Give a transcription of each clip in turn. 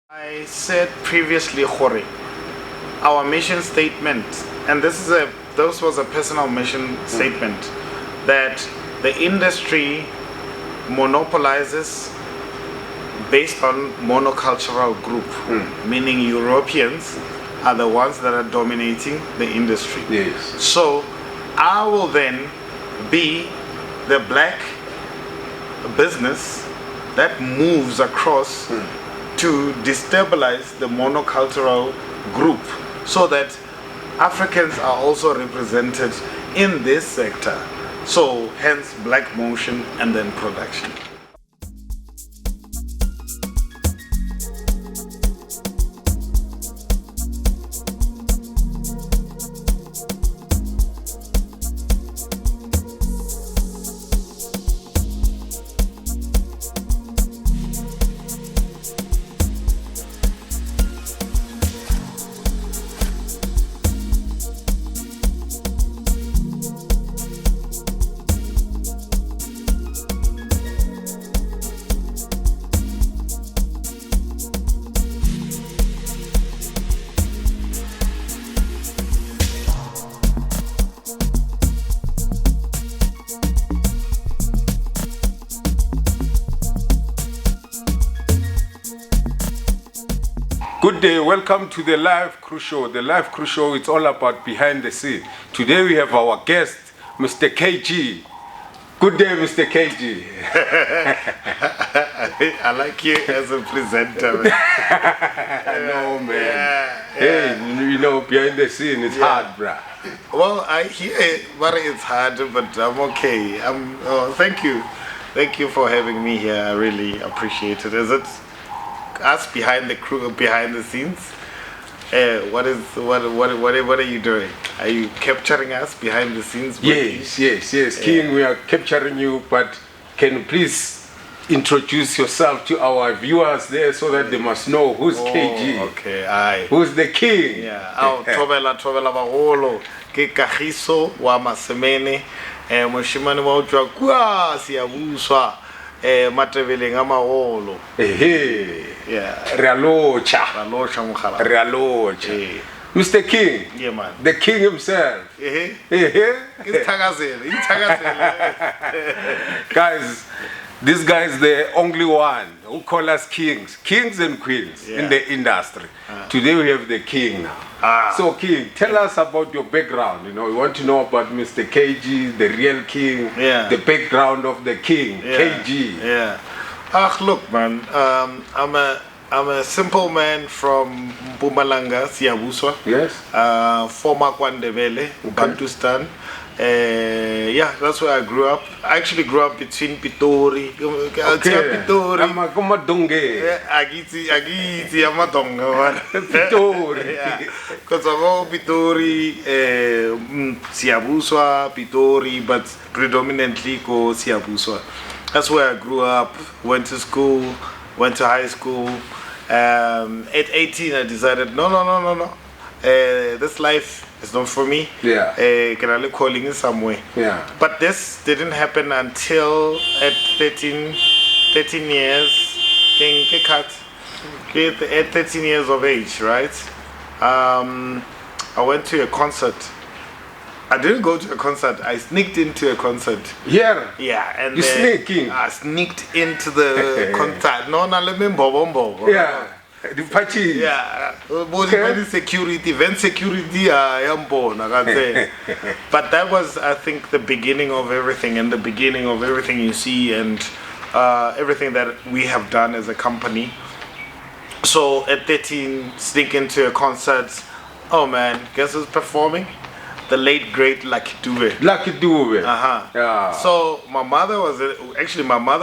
I said previously, Jorge, our mission statement, and this was a personal mission statement, that the industry monopolizes based on monocultural group, meaning Europeans are the ones that are dominating the industry. Yes. So I will then be the black business that moves across to destabilize the monocultural group so that Africans are also represented in this sector. So hence black motion and then production. Good day, welcome to the Live Crew Show. The Live Crew Show is all about behind the scene. Today we have our guest, Mr. KG. Good day, Mr. KG. I like you as a presenter. No, man. Hey, you know, behind the scene, it's hard, bruh. Well, I hear it, but it's hard, but I'm okay. Thank you. Thank you for having me here. I really appreciate it. Is it us behind the crew, behind the scenes? What are you doing? Are you capturing us behind the scenes? Yes. King, we are capturing you, but can you please introduce yourself to our viewers there so that they must know who's KG? Okay, aye. Who's the king? Yeah. Thobela bagolo ke KAGISO wa masemene moshimane wa utswa kwa siyabuswa matebeleng a magolo. Yeah. Realocha. Mr. King. Yeah, man. The king himself. Guys, this guy is the only one who call us kings and queens in the industry. Today we have the king now. So King, tell us about your background. You know, we want to know about Mr. KG, the real king, the background of the king, KG. Yeah. Look, man, I'm a simple man from Mpumalanga, Siyabuswa. Yes. Former KwaNdebele, Bantustan. Yeah, that's where I grew up. I actually grew up between Pitori. Pitori. Agiti, Amadonga. Pitori. Because I'm all Pitori, Siyabuswa, Pitori, but predominantly go Siyabuswa. That's where I grew up, went to school, went to high school. At 18, I decided, no. This life is not for me. Can I calling in some way? But this didn't happen until at 13 years. At 13 years of age, right? I went to a concert. I didn't go to a concert. I sneaked into a concert. Yeah. And you sneaking? I sneaked into the concert. No, let me bombo. Yeah. The party. Yeah. Security, event security. I am born. I can say. But that was, I think, the beginning of everything, and the beginning of everything you see, and everything that we have done as a company. So at 13, sneak into a concert. Oh man, guess who's performing? The late great Lucky Dube. Yeah. So my mother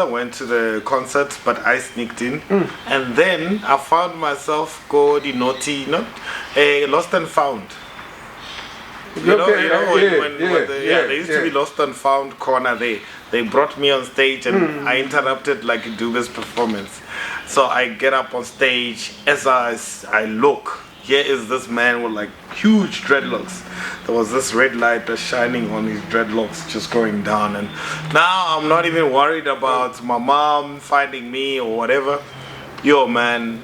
went to the concert, but I sneaked in, and then I found myself Lost and Found. There used to be Lost and Found corner there. They brought me on stage, and I interrupted Lucky Dube's performance. So I get up on stage. As I look, here is this man with like huge dreadlocks. There was this red light that's shining on his dreadlocks just going down, and now I'm not even worried about my mom finding me or whatever. Yo man,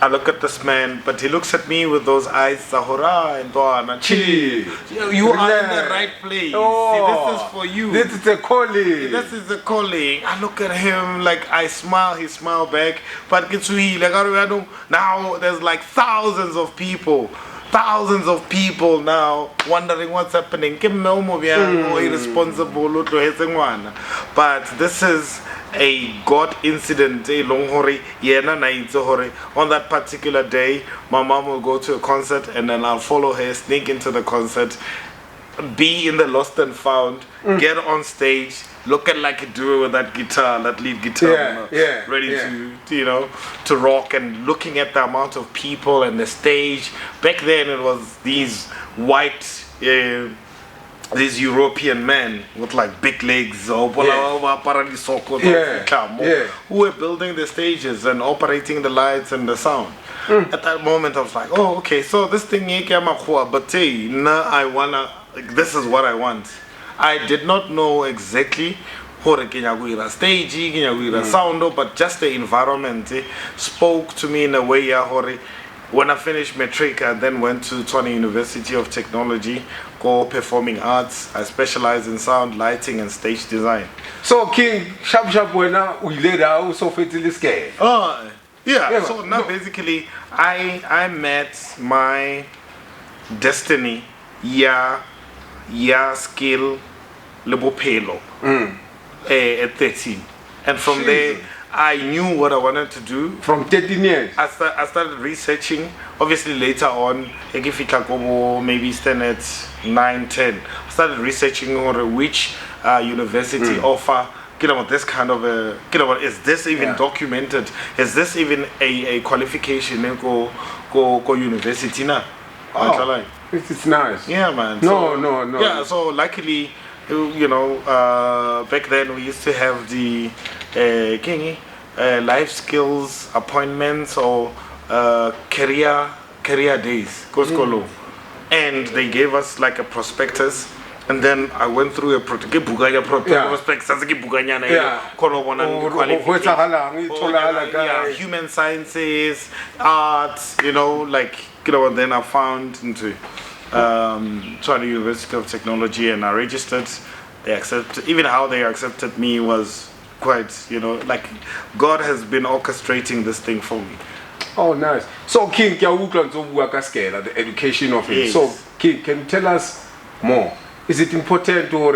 I look at this man, but he looks at me with those eyes, Sahora and Doana. Chill. You are in the right place. Oh, see, this is for you. This is the calling. This is the calling. I look at him like I smile, he smile back. But now there's like thousands of people now wondering what's happening. Irresponsible. But this is a God incident. On that particular day, my mom will go to a concert and then I'll follow her, sneak into the concert, be in the lost and found, get on stage, look at like a duo with that guitar, that lead guitar, ready to to rock, and looking at the amount of people and the stage. Back then it was these white these European men with like big legs who were building the stages and operating the lights and the sound. At that moment I was like, oh, okay, so this thing but this is what I want. I did not know exactly stage, sound, but just the environment spoke to me in a way. When I finished matric, I then went to Tshwane University of Technology, go performing arts. I specialize in sound, lighting, and stage design. So King, sharp when we laid out so fatally scared. Yeah. So now basically, I met my destiny, skill, lebopelo, at 13, and from there I knew what I wanted to do. From 13 years? I started researching. Obviously later on, maybe stand at 9, 10. I started researching on which university offer this kind of a, is this even documented? Is this even a qualification in go university now? Oh, it's nice. Yeah, man. No. Yeah, so luckily, back then we used to have the life skills appointments or career days, and they gave us like a prospectus, and then I went through a prospectus, human sciences, arts, and then I found into Tshwane University of Technology, and I registered. They accepted. Even how they accepted me was quite, like God has been orchestrating this thing for me. Oh, nice. So King, the education of it. Yes. So King, can you tell us more? Is it important to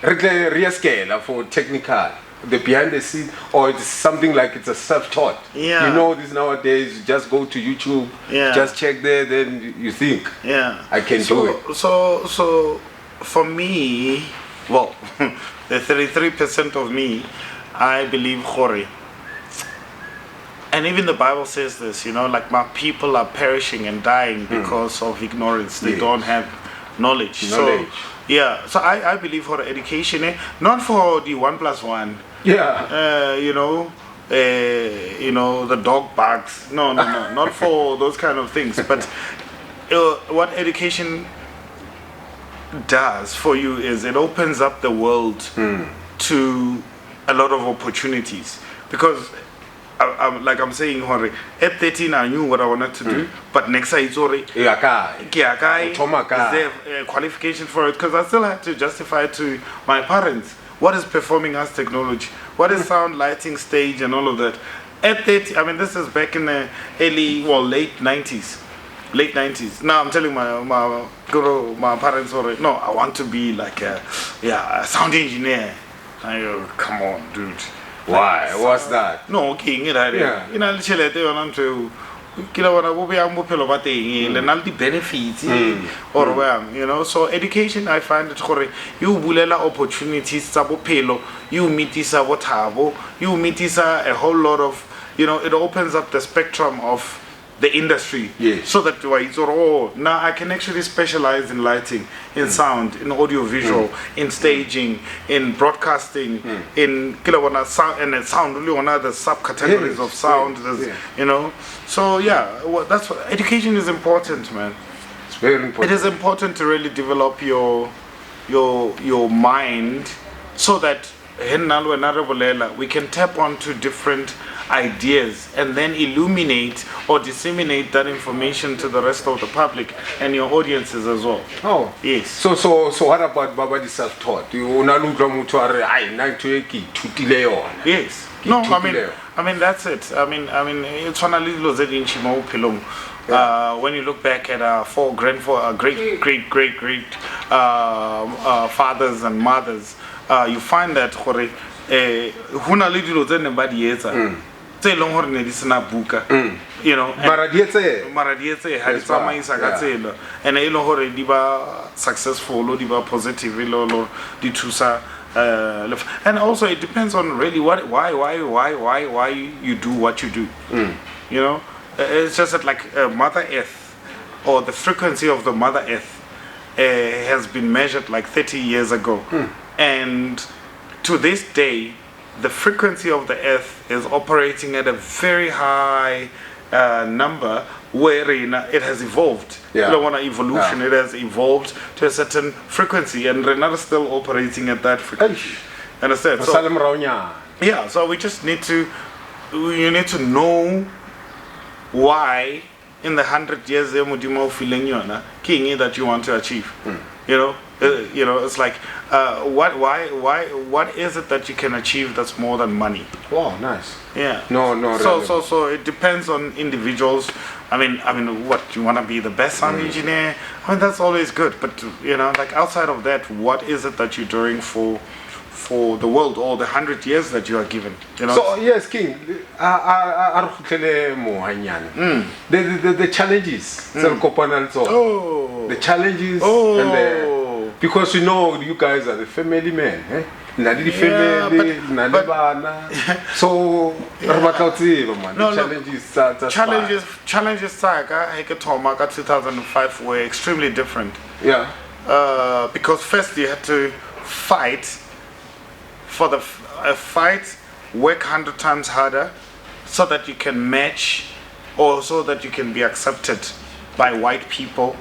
re-scale for technical, the behind the scene, or it's something like it's a self-taught? Yeah. This nowadays, you just go to YouTube, just check there, then you think, I can do it. So for me, well, the 33% of me, I believe Khore. And even the Bible says this, like my people are perishing and dying because of ignorance. They don't have knowledge. So I believe for education, not for the 1+1. The dog barks. No, not for those kind of things. But what education does for you is it opens up the world to a lot of opportunities. Because I'm saying, at 13 I knew what I wanted to do, but next year it's already is there a qualification for it? Because I still had to justify to my parents what is performing arts technology, what is sound, lighting, stage, and all of that. At 30, this is back in the late 90s. Now I'm telling my parents already, no, I want to be like a sound engineer. I go, come on, dude. Why? What's that? No, okay, the benefits or so education, I find it you bulela opportunities you meet you meet a whole lot of it opens up the spectrum of the industry, so that now I can actually specialize in lighting, in sound, in audio visual, in staging, in broadcasting, in sound, and sound really one of the subcategories of sound. So that's what education is important, man. It's very important. It is important to really develop your mind, so that we can tap onto different ideas and then illuminate or disseminate that information to the rest of the public and your audiences as well. Oh, yes. So what about Baba self-taught? Yes. No, I mean that's it. I mean it's one of those that in Chimo Pilong. When you look back at our great fathers and mothers, you find that huna le dilo tse ne ba di etsa tse leng hore ne di sena buka, you know, mara di etse ha di tsamaisa ka tsela and e leng hore di ba successful, di ba positive, lo di thusa. And also it depends on really why you do what you do. You know, it's just that like Mother Earth, or the frequency of the Mother Earth has been measured like 30 years ago, and to this day the frequency of the Earth is operating at a very high number, wherein it has evolved. You don't want evolution, it has evolved to a certain frequency, and we're not still operating at that frequency. Understand? So, so we just need to, you need to know why in the 100 years king that you want to achieve. You know, it's like what is it that you can achieve that's more than money? Wow, nice. Yeah. No. So it depends on individuals. I mean, what you want to be the best sound engineer? I mean, that's always good. But you know, like outside of that, what is it that you're doing for the world, or the 100 years that you are given? You know. So yes, King. The challenges. The challenges and the. Because you know, you guys are the family men, eh? So challenges saga 2005 were extremely different. Yeah. Because first you had to fight for the work 100 times harder so that you can match, or so that you can be accepted by white people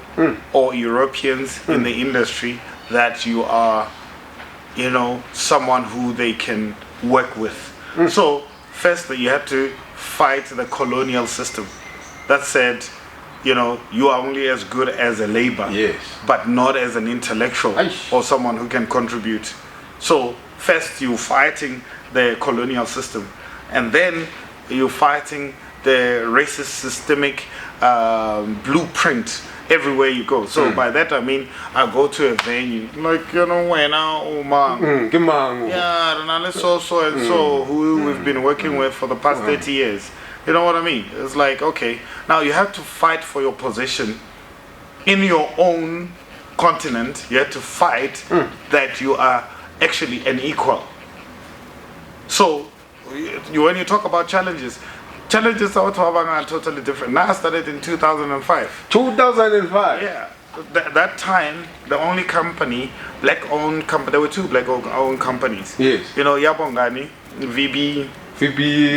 or Europeans in the industry, that you are, you know, someone who they can work with. So first you had to fight the colonial system that said, you know, you are only as good as a labor, but not as an intellectual or someone who can contribute. So first you're fighting the colonial system, and then you're fighting the racist systemic blueprint everywhere you go. So by that I mean, I go to a venue like, you know, when so and so who we've been working with for the past 30 years. You know what I mean? It's like, okay, now you have to fight for your position in your own continent. You have to fight that you are actually an equal. So when you talk about challenges are totally different. Now I started in 2005. 2005? Yeah. That time, the only company, black-owned company, there were two black-owned companies. Yes. You know, Yabongani, VB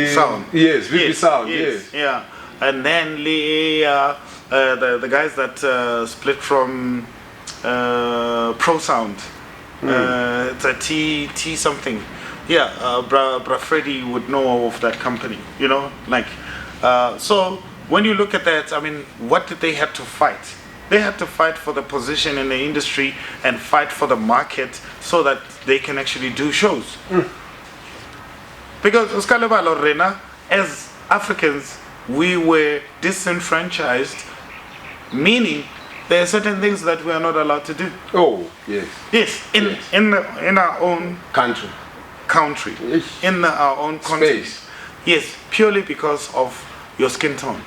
Sound. Yes, VB Sound, yes. Yeah. And then the guys that split from Pro Sound. It's a T something. Yeah, Bra Freddy would know of that company, you know, like, so when you look at that, I mean, what did they have to fight? They had to fight for the position in the industry and fight for the market so that they can actually do shows. Because as Africans, we were disenfranchised, meaning there are certain things that we are not allowed to do. Oh, yes. Yes, in our own country, in our own space. Yes, purely because of your skin tone.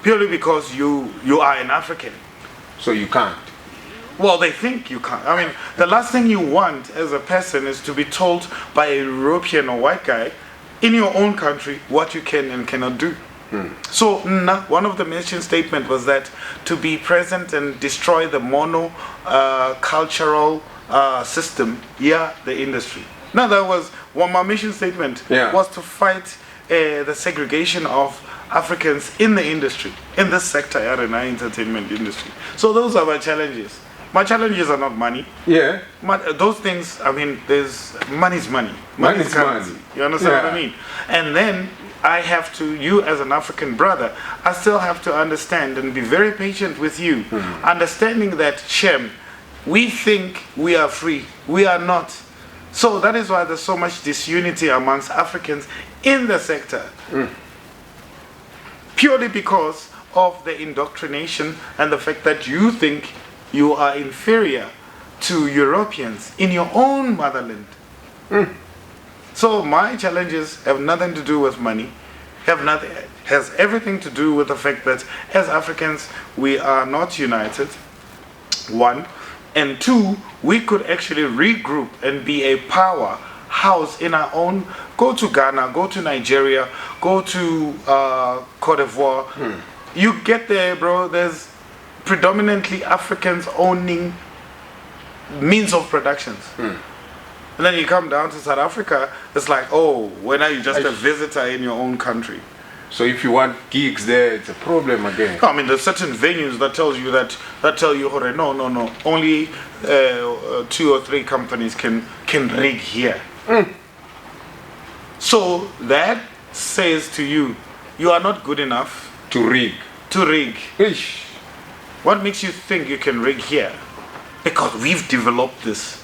Purely because you are an African. So you can't. Well, they think you can't. I mean, the last thing you want as a person is to be told by a European or white guy in your own country what you can and cannot do. So one of the mission statement was that to be present and destroy the mono cultural system, the industry. Now that was one. My mission statement was to fight the segregation of Africans in the industry, in this sector, entertainment industry. So those are my challenges. my challenges are not money. Yeah. Those things, I mean, there's money's money. Money's currency. money. You understand what I Yeah. mean? And then I have to, you as an African brother, I still have to understand and be very patient with you, understanding that, Shem, we think we are free. We are not. So that is why there's so much disunity amongst Africans in the sector. Purely because of the indoctrination and the fact that you think you are inferior to Europeans in your own motherland. So my challenges have nothing to do with money, has everything to do with the fact that as Africans we are not united, one, and two, we could actually regroup and be a powerhouse in our own. Go to Ghana, go to Nigeria, go to Cote d'Ivoire. You get there, bro, there's predominantly Africans owning means of productions. And then you come down to South Africa, it's like, oh, when are you just a visitor in your own country? So if you want gigs there, it's a problem again. I mean, there's certain venues that tell you, "Hore, no, only 2 or 3 companies can rig here." So that says to you, you are not good enough To rig. to rig. Ish. What makes you think you can rig here? Because we've developed this.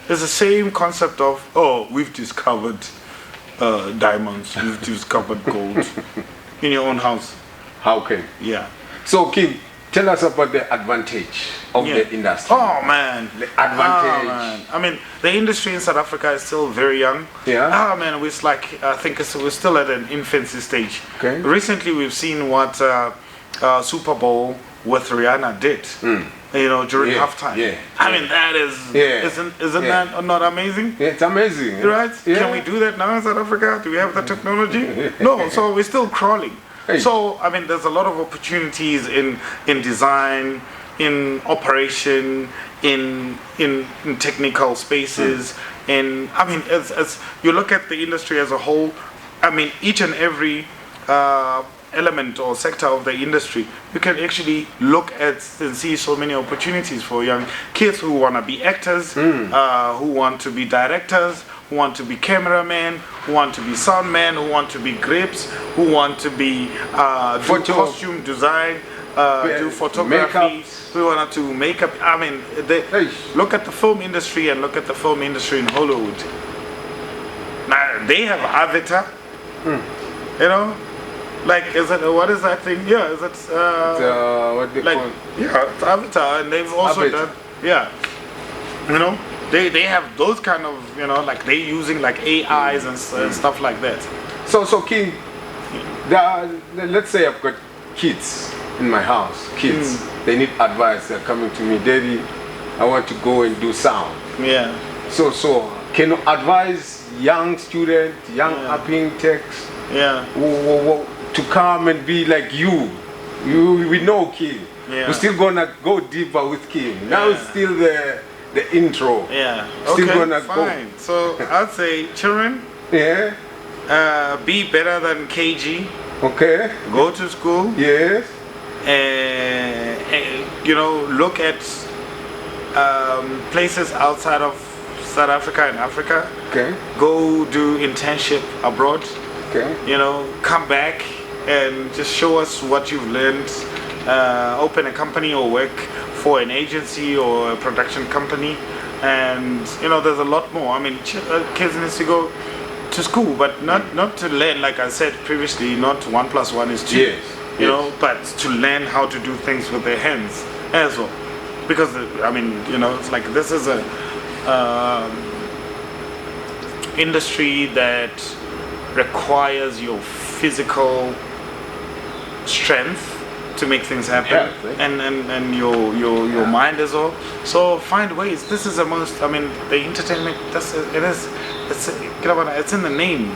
It's the same concept of, oh, we've discovered diamonds, we've discovered gold in your own house. How can? Yeah. So, King, tell us about the advantage of the industry. Oh man, The advantage. Oh, man. I mean, the industry in South Africa is still very young. Yeah. Ah man, it's like I think we're still at an infancy stage. Okay. Recently, we've seen what Super Bowl with Rihanna did. You know, during halftime. Yeah. I mean, that is isn't Yeah. that not amazing? Yeah, it's amazing. Right? Yeah. Can we do that now in South Africa? Do we have the technology? No, so we're still crawling. Hey. So, I mean, there's a lot of opportunities in design, in operation, in technical spaces. And I mean, as you look at the industry as a whole, I mean, each and every element or sector of the industry, you can actually look at and see so many opportunities for young kids who want to be actors, who want to be directors, who want to be cameramen, who want to be soundmen, who want to be grips, who want to be do costume design, do photography, who want to make up. I mean, look at the film industry and look at the film industry in Hollywood. Now they have Avatar, you know. Like, is it, what is that thing? Yeah, is it, what they like, call? yeah, it's Avatar, and they've also Avatar. done, yeah, you know, they have those kind of, you know, like they using like AIs and stuff like that. So King, let's say I've got kids in my house, kids, they need advice, they're coming to me, Daddy, I want to go and do sound. Yeah. So can you advise young students, young upping techs, to come and be like you? We know King. Yeah. We're still gonna go deeper with King. Now it's still the intro. Yeah. Still Okay, gonna fine. So I'd say, children, Yeah. be better than KG. Okay. Go to school. Yes. You know, look at places outside of South Africa and Africa. Okay. Go do internship abroad. Okay. You know, come back and just show us what you've learned. Open a company or work for an agency or a production company. And, you know, there's a lot more. I mean, kids need to go to school, but not to learn, like I said previously, not 1 + 1 is 2. Yes. You know, but to learn how to do things with their hands as well. Because, I mean, you know, it's like this is a industry that requires your physical strength to make things happen, and your mind as well. So find ways. This is the most. I mean, the entertainment. It's in the name.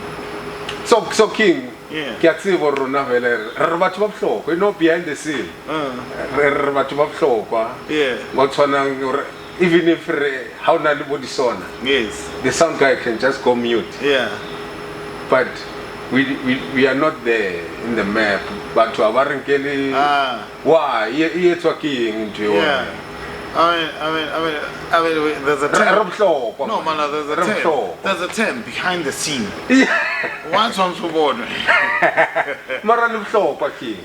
So King. Yeah. Ke a tseba rona vele re batho ba bohlokwa, you know, behind the scene. Re batho ba bohlokwa. Yeah. Go tshwanang gore even if ha o na le bodisona, Yes. the sound guy can just go mute. Yeah. But we are not there in the map. But to our why it's working into Yeah. I mean, there's a term. No, man, there's a term. There's a term behind the scene. Once on board.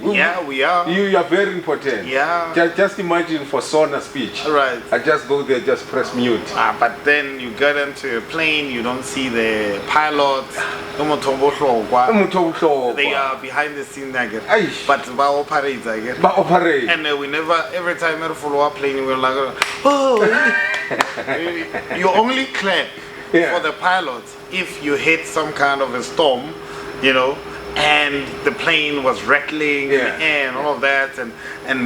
Yeah, we are. You are very important. Yeah. Just imagine for Sona speech. Right. I just go there, just press mute. But then you get into a plane, you don't see the pilot. They are behind the scene, I guess. But they operate, I guess. And we never, every time we follow up plane, we're like, oh, you only clap for the pilot if you hit some kind of a storm, you know, and the plane was rattling in the air and all of that, and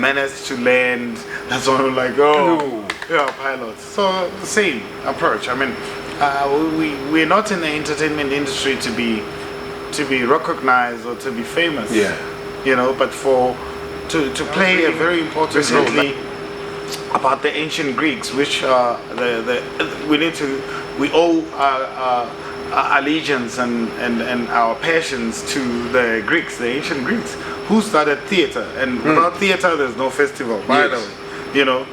managed to land. That's when we're like, oh, yeah, pilots. So the same approach. I mean, we're not in the entertainment industry to be recognized or to be famous. You know, but to play a very important role. About the ancient Greeks, which we owe our allegiance and our passions to the Greeks, the ancient Greeks, who started theater, and without theater there's no festival, by the way, you know.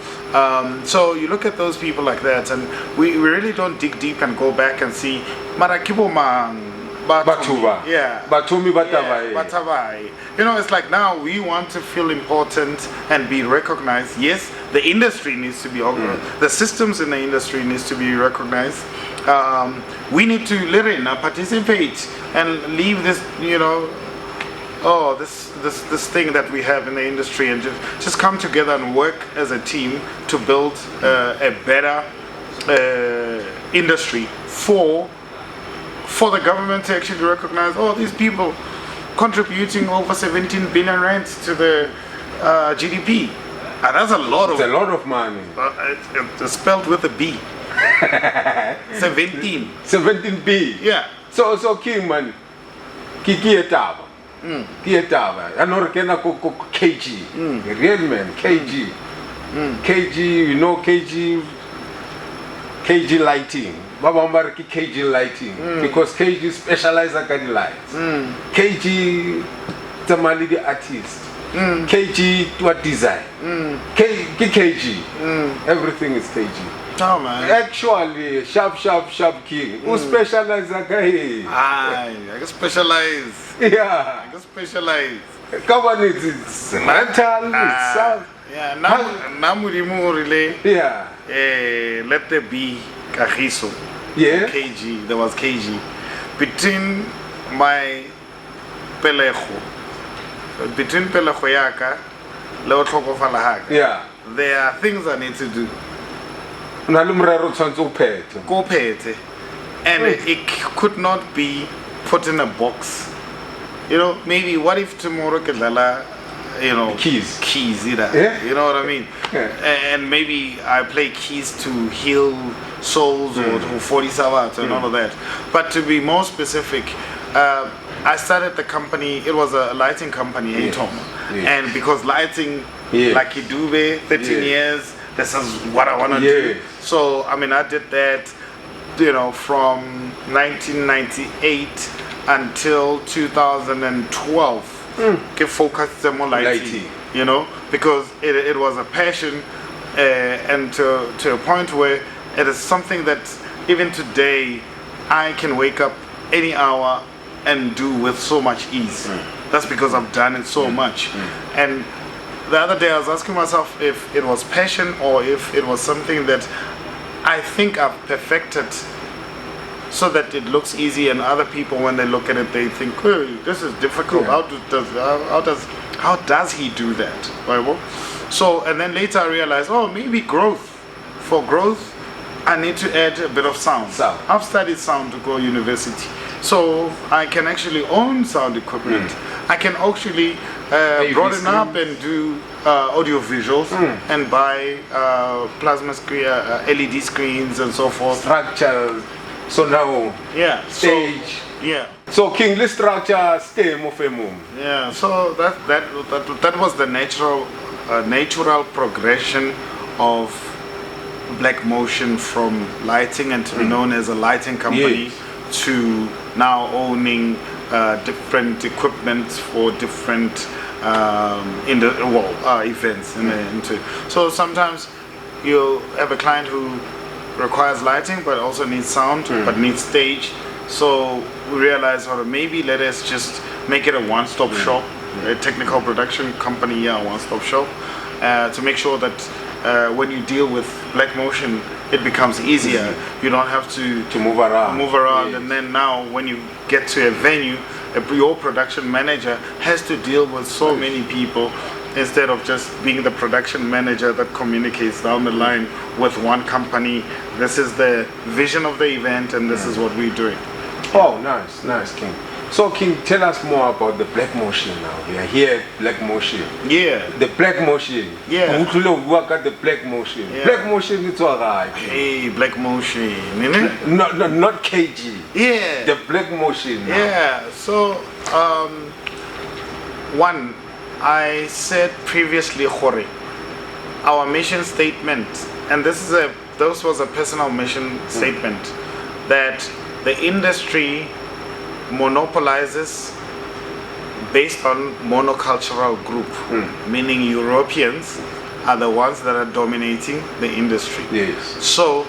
So you look at those people like that, and we really don't dig deep and go back and see Marakibo man. Batavai. You know, it's like now we want to feel important and be recognized. Yes, the industry needs to be organized. The systems in the industry needs to be recognized. We need to learn, participate, and leave this, you know, this thing that we have in the industry, and just come together and work as a team to build a better industry for the government to actually recognize, oh, these people contributing over 17 billion rands to the GDP. And that's a lot of... It's a lot of money. It's spelled with a B. 17. 17B. Yeah. So King man, Kietaba. Kietaba. I know KG. Real man, KG. KG, you know KG lighting. Babambar KG lighting, because KG specializes in lights. KG Tamali the artist. KG what design. KG. Everything is KG. Oh man. Actually, sharp king. Who specializes in I can specialize. Yeah. I can specialize. Come on, it's rental, it's sound. Yeah, Namurimu relay. Yeah. Let there be KAGISO. Yeah. KG, there was KG. Between my Pelejo, Yaka, Leo Falahaka. Yeah. There are things I need to do. Go pete. And it could not be put in a box. You know, maybe what if tomorrow Kedala, you know, keys either. Yeah. You know what I mean? Yeah. And maybe I play keys to heal souls or to 40 savats and all of that. But to be more specific, I started the company. It was a lighting company, Atom. And because lighting, like Idube, 13 years, this is what I want to do. So I mean, I did that, you know, from 1998 until 2012. Focused on more lighting, you know, because it was a passion, and to a point where it is something that even today I can wake up any hour and do with so much ease. That's because I've done it so much. And the other day I was asking myself if it was passion or if it was something that I think I've perfected so that it looks easy, and other people, when they look at it, they think, oh, this is difficult. How does he do that? Right? So, and then later I realized, oh, maybe growth. For growth, I need to add a bit of sound. I've studied sound to go university, so I can actually own sound equipment. I can actually broaden up and do audio visuals and buy plasma screen, LED screens and so forth. Structure. So now, stage. So King, let's structure stem of a moon. Yeah. So that was the natural progression of Black Motion from lighting and to be known as a lighting company to now owning different equipment for different events. So sometimes you'll have a client who requires lighting but also needs sound but needs stage. So we realized, or maybe let us just make it a one-stop shop, a technical production company, one-stop shop, to make sure that when you deal with Black Motion, it becomes easier. You don't have to move around. Yes. And then now when you get to a venue, your production manager has to deal with so many people, instead of just being the production manager that communicates down the line with one company. This is the vision of the event and this is what we're doing. Oh, nice, King. So, King, tell us more about the Black Motion now. We are here at Black Motion. Yeah. The Black Motion. Yeah. We work at the Black Motion. Yeah. Black Motion, it's all right. Hey, Black Motion. Not KG. Yeah. The Black Motion now. Yeah. So, one, I said previously, Khore, our mission statement, and this was a personal mission statement, that the industry monopolizes based on monocultural group, meaning Europeans are the ones that are dominating the industry. Yes. So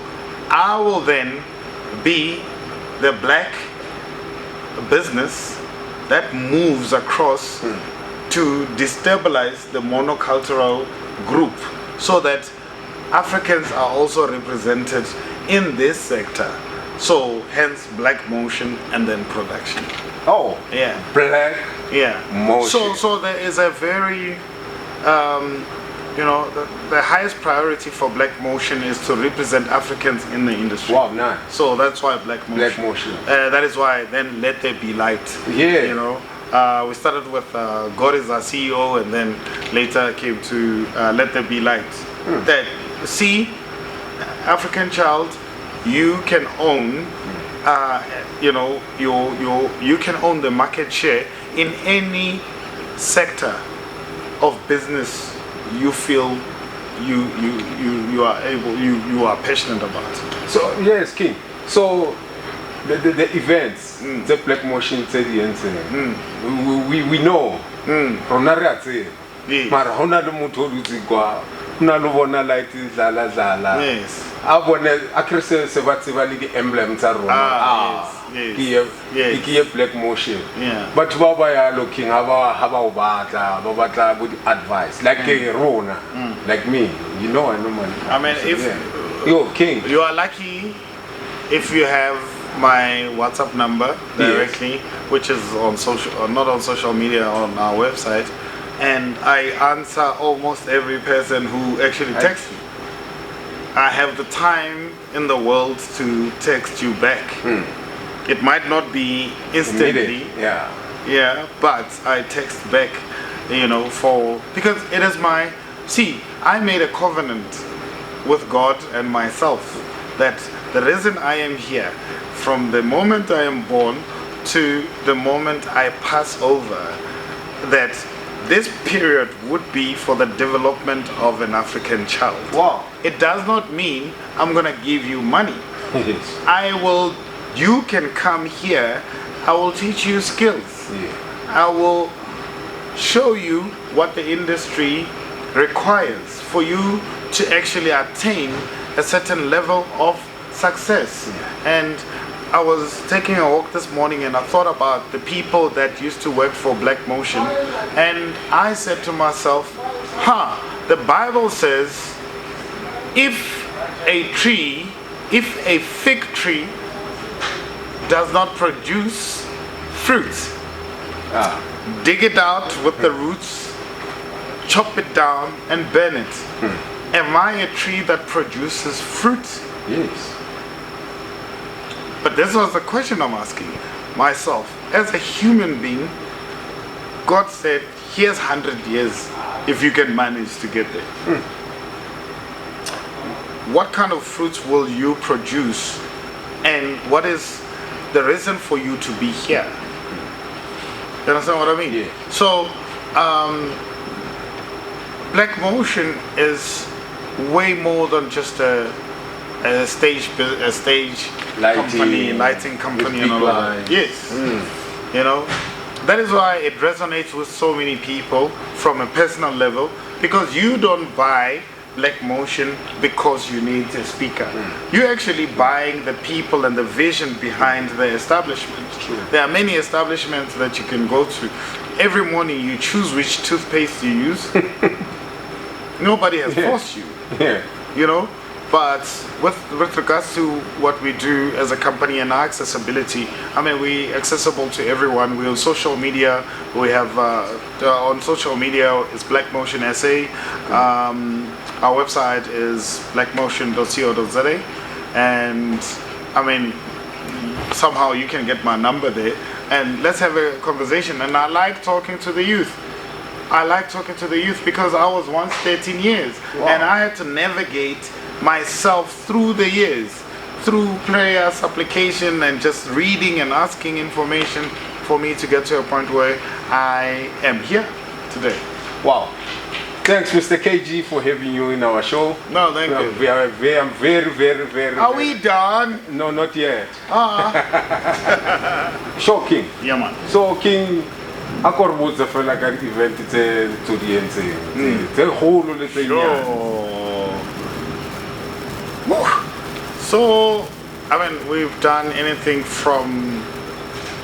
I will then be the black business that moves across to destabilize the monocultural group, so that Africans are also represented in this sector. So hence Black Motion and then production. Oh, yeah. Black Motion. So there is a very the highest priority for Black Motion is to represent Africans in the industry. Wow, nice. So that's why Black Motion. Black Motion. That is why then Let There Be Light. Yeah. We started with God is our CEO, and then later came to Let There Be Light. That see, African child, you can own, you can own the market share in any sector of business you feel you are able, you are passionate about. So yes, King. So the events, the Black Motion, we know. Mara hona le motho o dutse kwa na lo bona light zala Yes. a bone a krese se ba tseba le di emblem tsa rona Yes. ke Black Motion. Yeah. But ba ba ya looking ha ba o batla good advice like rona, like me, I know man. I mean, if yo King, you are lucky if you have my WhatsApp number directly, which is on social, not on social media, on our website, and I answer almost every person who actually texts me. I have the time in the world to text you back. It might not be instantly, but I text back, because it is I made a covenant with God and myself that the reason I am here, from the moment I am born to the moment I pass over, that this period would be for the development of an African child. Wow. It does not mean I'm going to give you money. Yes. You can come here, I will teach you skills. I will show you what the industry requires for you to actually attain a certain level of success. And I was taking a walk this morning and I thought about the people that used to work for Black Motion, and I said to myself, the Bible says if a fig tree does not produce fruit, dig it out with the roots, chop it down and burn it. Am I a tree that produces fruit? Yes. But this was the question I'm asking myself. As a human being, God said, here's 100 years if you can manage to get there. What kind of fruits will you produce? And what is the reason for you to be here? You understand what I mean? Yeah. So, Black Motion is way more than just a stage lighting company and all that. Yes. That is why it resonates with so many people from a personal level, because you don't buy Black Motion because you need a speaker. You're actually buying the people and the vision behind the establishment. There are many establishments that you can go to. Every morning you choose which toothpaste you use. Nobody has forced you. You know? But with regards to what we do as a company and our accessibility, I mean, we're accessible to everyone. We're on social media. We have on social media it's Black Motion SA. Our website is blackmotion.co.za, and I mean, somehow you can get my number there, and let's have a conversation. And I like talking to the youth. I like talking to the youth because I was once 13 years, and I had to navigate myself through the years, through prayer, supplication, and just reading and asking information for me to get to a point where I am here today. Wow. Thanks, Mr. KG, for having you in our show. No, thank you. I'm very. Are we done? No, not yet. Show King. Yeah, man. So, King, I could watch the fella like an event to the NC. The whole of the thing. So, I mean, we've done anything from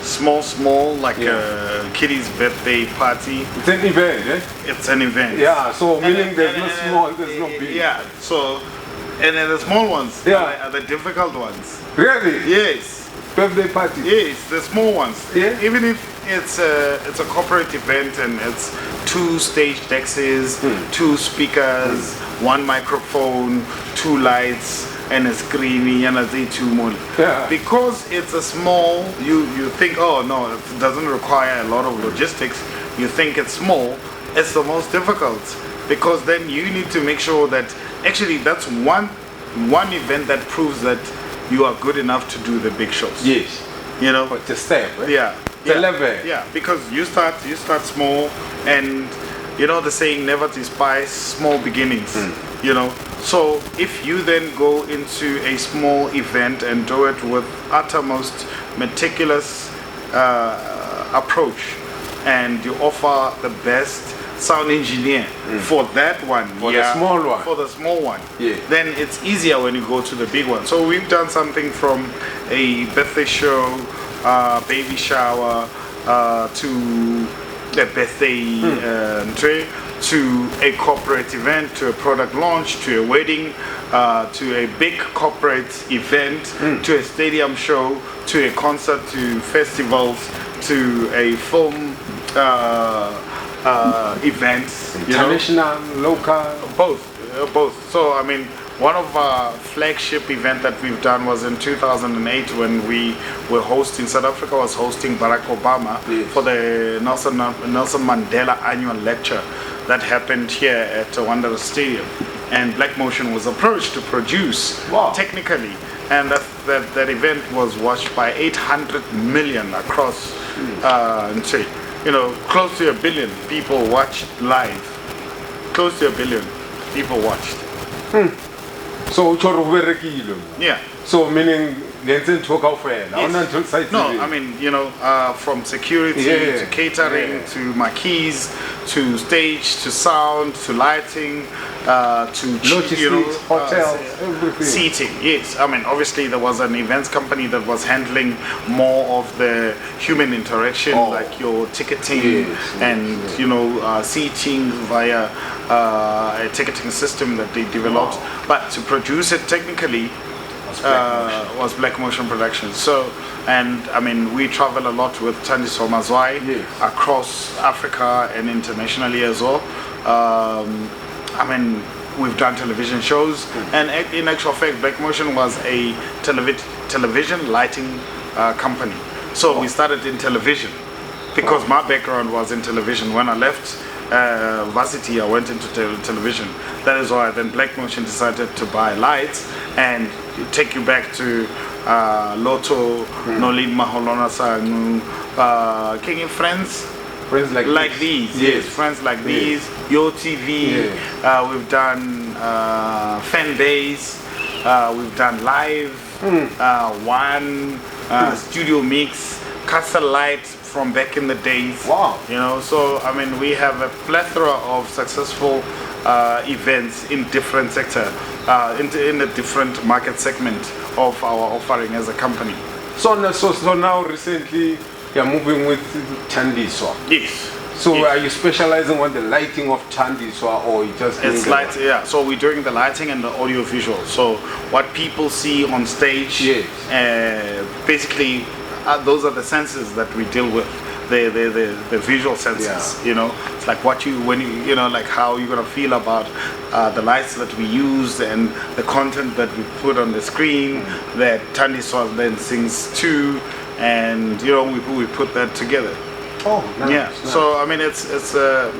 small, like a kiddies' birthday party. It's an event, eh? It's an event. Yeah, so meaning there's no small, there's no big. Yeah, so, and then the small ones are the difficult ones. Really? Yes. Birthday party? Yes, the small ones. Yeah? Even if it's a corporate event and it's 2 stage decks, 2 speakers, 1 microphone, 2 lights, and a screen, and a 2 more. Yeah. Because it's a small, you think, oh no, it doesn't require a lot of logistics. You think it's small. It's the most difficult, because then you need to make sure that actually that's one event that proves that you are good enough to do the big shows. Yes. You know. But the step. Right? Yeah. The level. Yeah, because you start small, and you know the saying, never despise small beginnings. You know. So if you then go into a small event and do it with uttermost meticulous approach, and you offer the best sound engineer for that one, for the small one, then it's easier when you go to the big one. So we've done something from a birthday show, baby shower, to a birthday tray, to a corporate event, to a product launch, to a wedding, to a big corporate event, to a stadium show, to a concert, to festivals, to a film events, international, local, both. So I mean, one of our flagship event that we've done was in 2008 when we were hosting, South Africa was hosting Barack Obama for the Nelson Mandela annual lecture that happened here at Wanderers Stadium, and Black Motion was approached to produce technically, and that event was watched by 800 million across you know, close to 1 billion people watched live. Close to 1 billion people watched. So yeah. So meaning no, I mean, you know, from security to catering to marquees to stage to sound to lighting to logistics, hotels, everything. Seating. Yes, I mean, obviously there was an events company that was handling more of the human interaction, like your ticketing and you know seating via a ticketing system that they developed. But to produce it technically was Black Motion Productions. So, and I mean, we travel a lot with Thandiso Mazwai across Africa and internationally as well. I mean, we've done television shows, and in actual fact, Black Motion was a television lighting company. So we started in television because my background was in television. When I left varsity, I went into television. That is why then Black Motion decided to buy lights and take you back to Lotto, Nolin Maholona Sang, King and Friends. Friends like these. Yes, friends like these. Yo TV. We've done fan days. We've done live. One studio mix. Castle Light, from back in the days. Wow. You know, so I mean, we have a plethora of successful events in different sector, in a different market segment of our offering as a company. So now recently you're moving with Thandiswa. Yes. So yes. are you specializing on the lighting of Thandiswa, or you just it's light? Yeah. So we're doing the lighting and the audio visual. So what people see on stage, yes. Basically, those are the senses that we deal with. The visual senses. Yeah. You know, it's like what you know, like how you're gonna feel about the lights that we use and the content that we put on the screen that Thandiswa then sings to, and you know, we put that together. Oh, nice, yeah. nice. So I mean, it's a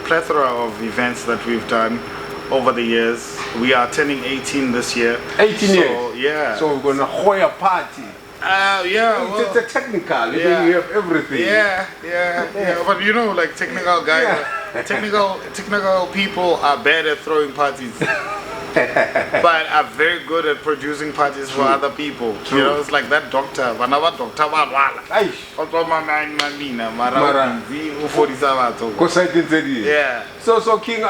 plethora of events that we've done over the years. We are turning 18 this year. 18 years. Yeah. So we're gonna hold a party. Yeah. Well, it's a technical. Yeah. You have everything. Yeah. But you know, like technical guys, technical people are bad at throwing parties. But are very good at producing parties for other people. True. You know, it's like that doctor. Whenever doctor yeah. So King,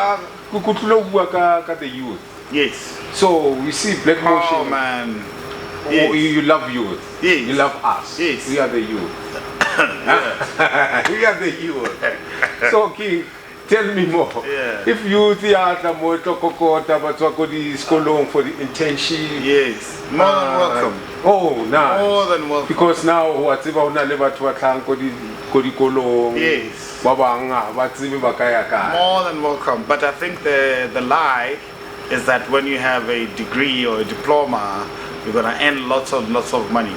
the youth. Yes. So we see Black Motion. Oh man. Oh, Yes. you love youth. Yes. You love us. Yes. We are the youth. We are the youth. So King, tell me more. Yeah. If youth are the motor kokota, but for the internship. Yes. More than welcome. Oh, nice. More than welcome. Because now whatever una leba to atlang kodi kolong. Yes. Babanga batsibi bakaya. More than welcome. But I think the lie is that when you have a degree or a diploma, you're gonna earn lots of money.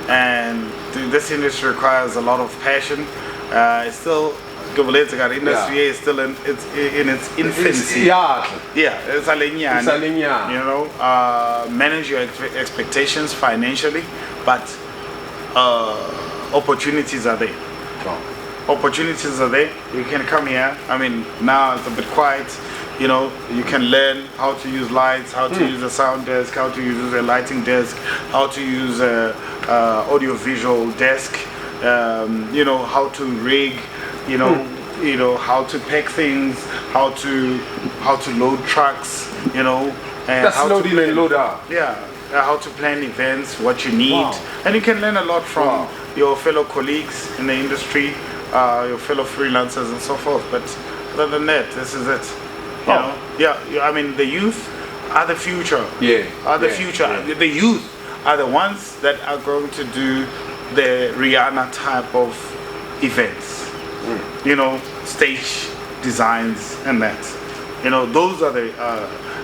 And this industry requires a lot of passion. It's still industry is still in its infancy. Yeah, it's a linear. You know, manage your expectations financially, but opportunities are there. Opportunities are there. You can come here. I mean, now it's a bit quiet. You know, you can learn how to use lights, how to use a sound desk, how to use a lighting desk, how to use a audio-visual desk. You know, how to rig. You know how to pack things, how to load trucks. You know, and that's how loading and load out. Yeah, how to plan events, what you need, and you can learn a lot from your fellow colleagues in the industry, your fellow freelancers and so forth. But other than that, this is it. You know? Yeah. I mean, the youth are the future. Future. The youth are the ones that are going to do the Rihanna type of events. You know, stage designs and that. You know, those are the.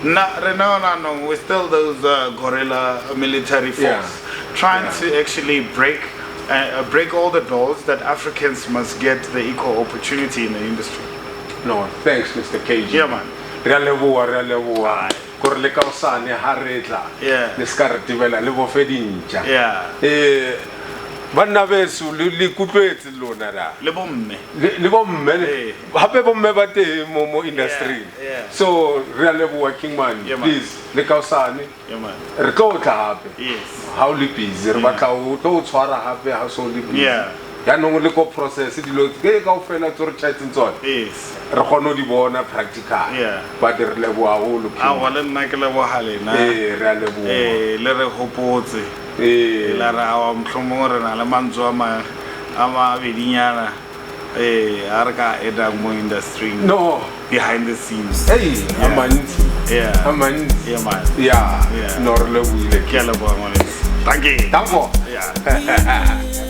No. We're still those guerrilla military force trying to actually break all the doors that Africans must get the equal opportunity in the industry. No, thanks, Mr. KG. Yeah, man. Realeboa. Korle kausane haretla. Yeah. Neskartibela lebo fedinja. Yeah. Banna besu li kutlwetse lona ra. Le bomme. Le bomme. Hape bomme ba te mo industry. Yeah. So realeboa King man, please le kausane. Yeah, man. Re tlo tla hape. Yes. How le busy re batla o tlo tshwara hape ha so le busy. Yeah. Ya no le ko process dilo ke ka ofela tsore chatting tsone. Yes. Re khono di bona practical. Yeah. But re leboa holo. A le nna ke leboha lena. Re a leboha. Le re hopotse. La ra wa mhlomong re na le mantswe a ma bedinyana a re ka edang mo industry. No, behind the scenes. Hey, amanzi. Yeah. Amanzi. Yeah, man. Yeah. No re leboile. Ke a leboha ngwaneso. Thank you. Danko. Yeah.